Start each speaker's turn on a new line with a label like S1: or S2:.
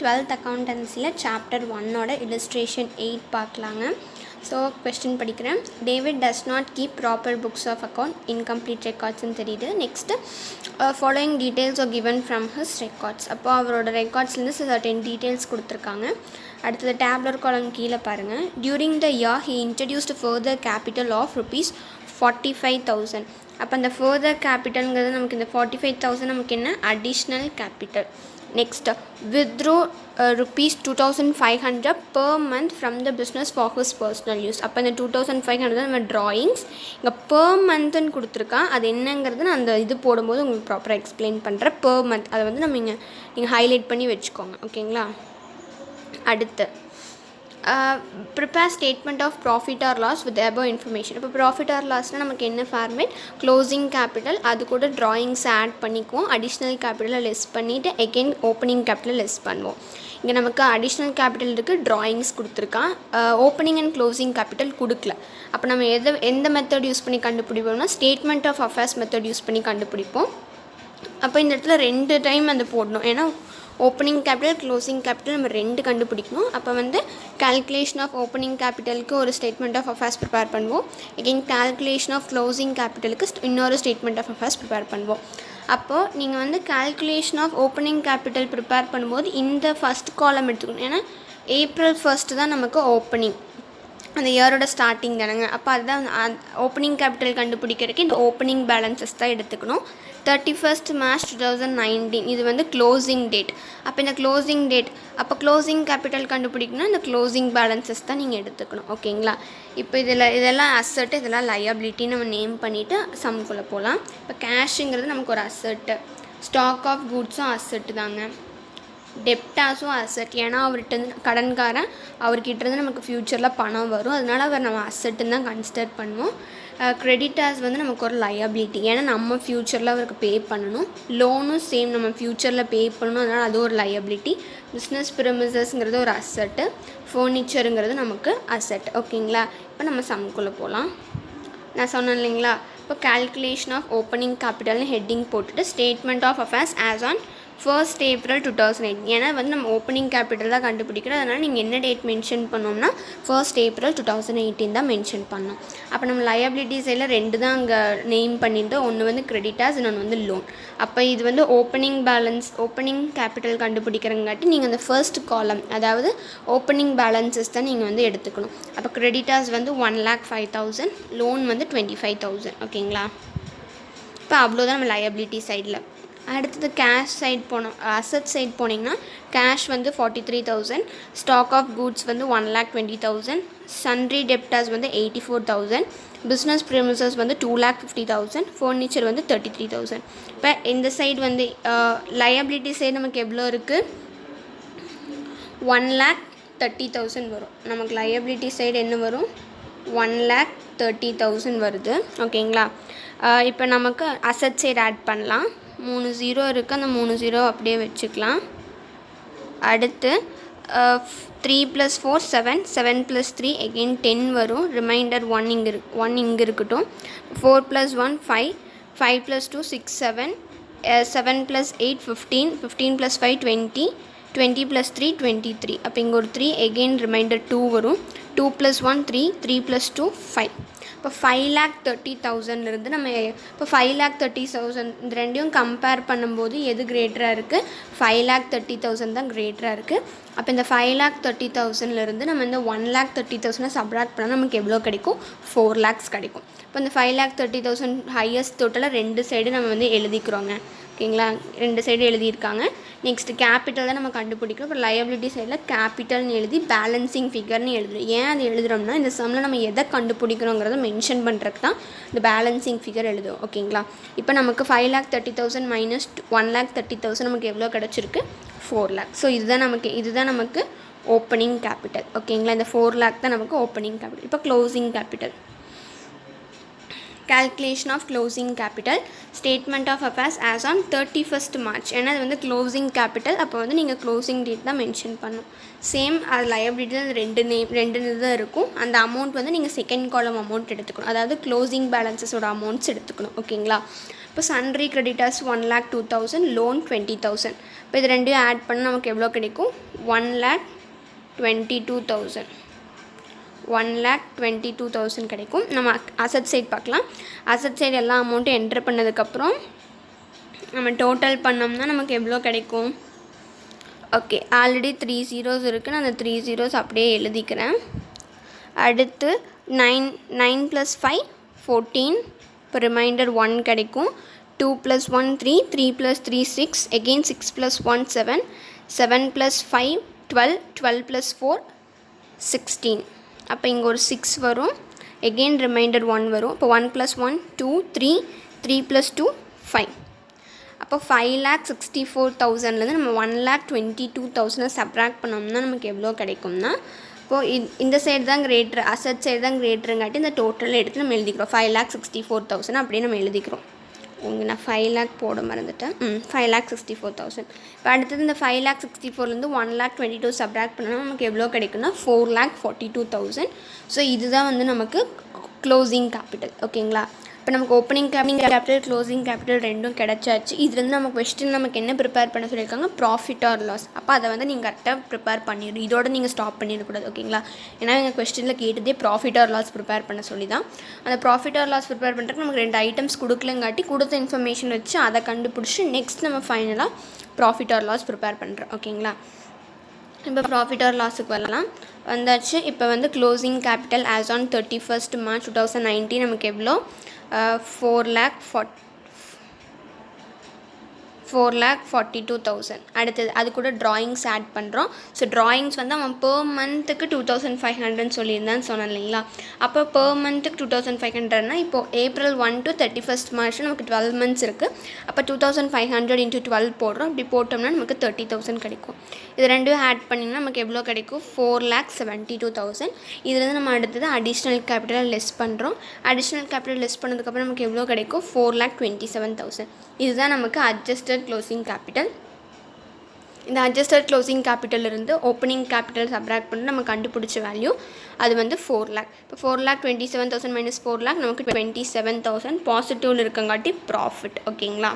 S1: 12th அக்கௌண்டன்சியில் chapter 1ஓட illustration 8 பார்க்கலாங்க. So question படிக்கிறேன். David does not keep proper books of account, incomplete ரெக்கார்ட்ஸ்ன்னு தெரியுது. Next following details are given from his records. அப்போ அவரோட ரெக்கார்ட்ஸ்லேருந்து certain details கொடுத்துருக்காங்க. அடுத்தது டேப்லர் காலம் கீழே பாருங்கள். During the year he introduced further capital of ₹45,000. அப்போ அந்த ஃபர்தர் கேபிட்டல்ங்கிறது நமக்கு இந்த 45,000 நமக்கு என்ன additional capital. Next withdraw ₹2,500 per month from the business for his personal use. அப்போ இந்த 2,500 நம்ம ட்ராயிங்ஸ் இங்கே per monthன்னு கொடுத்துருக்கான். அது என்னங்கிறது நான் அந்த இது போடும்போது உங்களுக்கு ப்ராப்பராக எக்ஸ்பிளைன் பண்ணுறேன். per month அதை வந்து நம்ம நீங்கள் ஹைலைட் பண்ணி வச்சுக்கோங்க. ஓகேங்களா? அடுத்து prepare statement of profit or loss with above information. இப்போ ப்ராஃபிட் ஆர் லாஸ்னால் நமக்கு என்ன ஃபார்மேட், க்ளோசிங் கேபிட்டல் அது கூட ட்ராயிங்ஸ் ஆட் பண்ணிக்குவோம். அடிஷ்னல் கேபிட்டலை லெஸ் பண்ணிவிட்டு எகெயின் ஓப்பனிங் கேபிட்டலை லெஸ் பண்ணுவோம். இங்கே நமக்கு அடிஷ்னல் கேபிட்டல் இருக்குது, ட்ராயிங்ஸ் கொடுத்துருக்கான். ஓப்பனிங் அண்ட் க்ளோசிங் கேபிட்டல் கொடுக்கல. அப்போ நம்ம எந்த மெத்தட் யூஸ் பண்ணி கண்டுபிடிப்போம்னா statement of affairs method use பண்ணி கண்டுபிடிப்போம். அப்போ இந்த இடத்துல 2 டைம் அது போடணும். ஏன்னா ஓப்பனிங் கேபிட்டல் க்ளோசிங் கேபிட்டல் நம்ம 2 கண்டுபிடிக்கணும். அப்போ வந்து கால்குலேஷன் ஆஃப் ஓப்பனிங் கேபிட்டலுக்கு ஒரு ஸ்டேட்மெண்ட் ஆஃப் அஃபேர்ஸ் ப்ரிப்பேர் பண்ணுவோம். எகெயின் கால்குலேஷன் ஆஃப் க்ளோசிங் கேபிட்டலுக்கு இன்னொரு ஸ்டேட்மெண்ட் ஆஃப் அஃபேர்ஸ் ப்ரிப்பேர் பண்ணுவோம். அப்போது நீங்கள் வந்து calculation of opening capital prepare பண்ணும்போது இந்த ஃபஸ்ட் காலம் எடுத்துக்கணும். ஏன்னா April 1 தான் நமக்கு ஓப்பனிங், அந்த இயரோட ஸ்டார்டிங் தானேங்க. அப்போ அதுதான் ஓப்பனிங் கேபிட்டல் கண்டுபிடிக்கிறதுக்கு இந்த ஓப்பனிங் பேலன்சஸ் தான் எடுத்துக்கணும். 31st March 2019 இது வந்து க்ளோசிங் டேட். அப்போ இந்த க்ளோசிங் டேட் அப்போ க்ளோசிங் கேபிட்டல் கண்டுபிடிக்கணும்னா இந்த க்ளோசிங் பேலன்சஸ் தான் நீங்கள் எடுத்துக்கணும். ஓகேங்களா? இப்போ இதெல்லாம் அசட், இதெல்லாம் லயபிலிட்டி நம்ம நேம் பண்ணிவிட்டு சம்குள்ளே போகலாம். இப்போ கேஷுங்கிறது நமக்கு ஒரு அசட்டு, ஸ்டாக் ஆஃப் குட்ஸும் அசட்டு தாங்க, டெப்டாஸும் அசட். ஏன்னா அவர்கிட்ட கடன்காரன் அவர்கிட்டருந்து நமக்கு ஃப்யூச்சரில் பணம் வரும், அதனால் அவர் நம்ம அசட்டுன்னு தான் கன்சிடர் பண்ணுவோம். கிரெடிட்டாஸ் வந்து நமக்கு ஒரு லயபிலிட்டி, ஏன்னா நம்ம ஃப்யூச்சரில் அவருக்கு பே பண்ணணும். லோனும் சேம், நம்ம ஃப்யூச்சரில் பே பண்ணணும், அதனால் அது ஒரு லயபிலிட்டி. பிஸ்னஸ் ப்ரிமிசஸ்ங்கிறது ஒரு அசட்டு, ஃபர்னிச்சருங்கிறது நமக்கு அசட். ஓகேங்களா? இப்போ நம்ம சம்குள்ளே போகலாம். நான் சொன்னேன் இல்லைங்களா, இப்போ கால்குலேஷன் ஆஃப் ஓப்பனிங் கேபிட்டல்னு ஹெட்டிங் போட்டுட்டு statement of affairs as on 1st April 2008. ஏன்னா வந்து நம்ம ஓப்பனிங் கேபிட்டல் தான் கண்டுபிடிக்கிறோம், அதனால் நீங்கள் என்ன டேட் மென்ஷன் பண்ணோம்னா 1st April 2018 தான் மென்ஷன் பண்ணோம். அப்போ நம்ம லயபிலிட்டி சைடில் 2 தான் அங்கே நெய்ம் பண்ணியிருந்தோம். ஒன்று வந்து கிரெடிட்டாஸ், இன்னொன்று வந்து லோன். அப்போ இது வந்து ஓப்பனிங் பேலன்ஸ், ஓப்பனிங் கேபிட்டல் கண்டுபிடிக்கிறங்காட்டி நீங்கள் அந்த ஃபர்ஸ்ட் காலம், அதாவது ஓப்பனிங் பேலன்சஸ் தான் நீங்கள் வந்து எடுத்துக்கணும். அப்போ கிரெடிட்டாஸ் வந்து 1,05,000, லோன் வந்து 25,000. ஓகேங்களா? இப்போ அவ்வளோதான் நம்ம லயபிலிட்டி சைடில். அடுத்தது கேஷ் சைட் போனோம், அசட் சைட் போனீங்கன்னா கேஷ் வந்து 43,000, ஸ்டாக் ஆஃப் குட்ஸ் வந்து 1,20,000, சன்ட்ரி டெப்டாஸ் வந்து 84,000, பிஸ்னஸ் ப்ரிமிசஸ் வந்து 2,50,000, ஃபர்னிச்சர் வந்து 33,000. இப்போ இந்த சைடு வந்து லயபிலிட்டி சைடு நமக்கு எவ்வளோ இருக்குது, 1,30,000 வரும். நமக்கு லயபிலிட்டி சைடு என்ன வரும், 1,30,000 வருது. ஓகேங்களா? இப்போ நமக்கு அசட் சைடு ஆட் பண்ணலாம். 3 0 இருக்குது, அந்த 3 0 அப்படியே வச்சுக்கலாம். அடுத்து 3 + 4 7, 7 + 3 எகெயின் 10 வரும். ரிமைண்டர் 1 இங்கே இருக்கட்டும். 4 + 1 5, 5 + 2 6 7, 7 + 8 15, 15 + 5 20, 20 + 3 23. அப்போ இங்கே ஒரு 3 எகெயின் ரிமைண்டர் 2 வரும். 2 + 1 3, 3 + 2 5. இப்போ 5,30,000 இருந்து நம்ம இப்போ 5,30,000 இந்த ரெண்டையும் கம்பேர் பண்ணும்போது எது கிரேட்டராக இருக்குது, 5,30,000 தான் கிரேட்டராக இருக்குது. அப்போ இந்த 5,30,000 நம்ம இந்த 1,30,000 சப்ராக்ட் பண்ணால் நமக்கு எவ்வளோ கிடைக்கும், 4 lakhs கிடைக்கும். இப்போ இந்த 5,30,000 ஹையஸ்ட் டோட்டலாக 2 சைடு நம்ம வந்து எழுதிக்கிறோங்க. ஓகேங்களா? 2 சைடு எழுதியிருக்காங்க. நெக்ஸ்ட் கேபிட்டல் தான் நம்ம கண்டுபிடிக்கிறோம். இப்போ லயபிலிட்டி சைடில் கேபிட்டல்னு எழுதி பேலன்சிங் ஃபிகர்னு எழுதுறோம். ஏன் அது எழுதுகிறோம்னா இந்த சம்மில் நம்ம எதை கண்டுபிடிக்கிறோங்கிறத மென்ஷன் பண்ணுறதுக்கு தான் இந்த பேலன்சிங் ஃபிகர் எழுதுவோம். ஓகேங்களா? இப்போ நமக்கு 5,30,000 மைனஸ் 1,30,000 நமக்கு எவ்வளோ கிடச்சிருக்கு, 4 lakhs. ஸோ இதுதான் நமக்கு ஓப்பனிங் கேபிட்டல். ஓகேங்களா? இந்த 4 lakh தான் நமக்கு ஓப்பனிங் கேபிட்டல். இப்போ closing capital, calculation of closing capital, statement of affairs as on 31st March. ஏன்னா அது வந்து க்ளோசிங் கேபிட்டல், அப்போ வந்து நீங்கள் க்ளோசிங் டேட் தான் மென்ஷன் பண்ணணும். சேம் அது லயபிலிட்டியில் 2 தான் இருக்கும். அந்த அமௌண்ட் வந்து நீங்கள் செகண்ட் காலம் அமௌண்ட் எடுத்துக்கணும், அதாவது க்ளோசிங் பேலன்ஸஸோட அமௌண்ட்ஸ் எடுத்துக்கணும். ஓகேங்களா? இப்போ sundry creditors 1,02,000, லோன் 20,000. இப்போ இது ரெண்டையும் ஆட் பண்ண நமக்கு எவ்வளோ கிடைக்கும்? 1,22,000. 1,22,000 கிடைக்கும். நம்ம அசட் சைட் பார்க்கலாம். அசட் சைடு எல்லா அமௌண்ட்டும் என்ட்ரு பண்ணதுக்கப்புறம் நம்ம டோட்டல் பண்ணோம்னா நமக்கு எவ்வளோ கிடைக்கும்? ஓகே, ஆல்ரெடி 3 zeros இருக்குது. நான் அந்த 3 zeros அப்படியே எழுதிக்கிறேன். அடுத்து 9 + 5 14. இப்போ ரிமைண்டர் 1 கிடைக்கும். 2 + 1 3, 3 + 3 6, again 6 + 1 7, 7 + 5 12, 12 + 4 16. அப்போ இங்கே ஒரு 6 வரும். again ரிமைண்டர் 1 வரும். இப்போ 1 + 1 2, 3, 3 + 2 5. அப்போ 5,64,000லேருந்து நம்ம 1,22,000 சப்ராக்ட் பண்ணோம்னா நமக்கு எவ்வளோ கிடைக்கும்னா, இப்போது இந்த சைடு தான் கிரேட்ரு, அசட் சைடு தான் கிரேட்டருங்காட்டி இந்த டோட்டல் எடுத்து நம்ம எழுதிக்கிறோம். 5,64,000 அப்படியே நம்ம எழுதிக்கிறோம். நான் 5 lakh போட மறந்துட்டேன். 5,64,000. இப்போ அடுத்தது இந்த 5,64,000லேருந்து 1,22,000 சப்ராக்ட் பண்ணால் நமக்கு எவ்வளோ கிடைக்குன்னா 4,42,000. ஸோ இதுதான் வந்து நமக்கு க்ளோசிங் கேபிட்டல். ஓகேங்களா? இப்போ நமக்கு ஓப்பனிங் கேபிட்டல் க்ளோசிங் கேபிட்டல் ரெண்டும் கிடச்சாச்சு. இதுலேருந்து நம்ம கொஸ்டின் நமக்கு என்ன ப்ரிப்பேர் பண்ண சொல்லியிருக்காங்க? Profit or loss. அப்போ அதை வந்து நீங்கள் கரெக்டாக ப்ரிப்பேர் பண்ணிடணும். இதோட நீங்கள் ஸ்டாப் பண்ணிடக்கூடாது. ஓகேங்களா? ஏன்னா எங்கள் கொஸ்டினில் கேட்டதே ப்ராஃபிட் ஆர் லாஸ் ப்ரிப்பேர் பண்ண சொல்லி தான். அந்த ப்ராஃபிட் ஆர் லாஸ் ப்ரிப்பேர் பண்ணுறதுக்கு நமக்கு 2 ஐட்டம்ஸ் கொடுக்கலங்காட்டி கொடுத்த இன்ஃபர்மேஷன் வச்சு அதை கண்டுபிடிச்சி நெக்ஸ்ட் நம்ம ஃபைனலாக ப்ராஃபிட் ஆர் லாஸ் ப்ரிப்பேர் பண்ணுறோம். ஓகேங்களா? இப்போ ப்ராஃபிட் ஆர் லாஸுக்கு வரலாம். வந்தாச்சு. இப்போ வந்து closing capital as on 31st March 2019 நமக்கு எவ்வளோ? 4,42,000. அடுத்தது அது கூட ட்ராயிங்ஸ் ஆட் பண்ணுறோம். ஸோ ட்ராயிங்ஸ் வந்து அவன் per மந்த்துக்கு 2,500 சொல்லியிருந்தான்னு சொன்னேன் இல்லைங்களா? அப்போ per மந்த்துக்கு 2,500னா இப்போது April 1 to 31st March நமக்கு 12 months இருக்குது. அப்போ 2,500 × 12 போடுறோம். அப்படி போட்டோம்னா நமக்கு 30,000 கிடைக்கும். இது ரெண்டும் ஆட் பண்ணிங்கன்னா நமக்கு எவ்வளோ கிடைக்கும்? 4,72,000. இதுலேருந்து நம்ம அடுத்தது அடிஷ்னல் கேபிட்டல் லெஸ் பண்ணுறோம். அடிஷ்னல் கேபிட்டல் லெஸ் பண்ணதுக்கப்புறம் நமக்கு எவ்வளோ கிடைக்கும்? 4,27,000. இதுதான் நமக்கு அட்ஜஸ்டட் க்ளோசிங் கேபிட்டல். இந்த அட்ஜஸ்டட் க்ளோசிங் கேபிட்டல் இருந்து ஓப்பனிங் கேபிட்டல் சப்ராக்ட் பண்ணி நம்ம கண்டுபிடிச்ச வேல்யூ அது வந்து 4 lakh. இப்போ 4,27,000 - 4 lakh நமக்கு 27,000 பாசிட்டிவ்ல இருக்கங்காட்டி ப்ராஃபிட். ஓகேங்களா?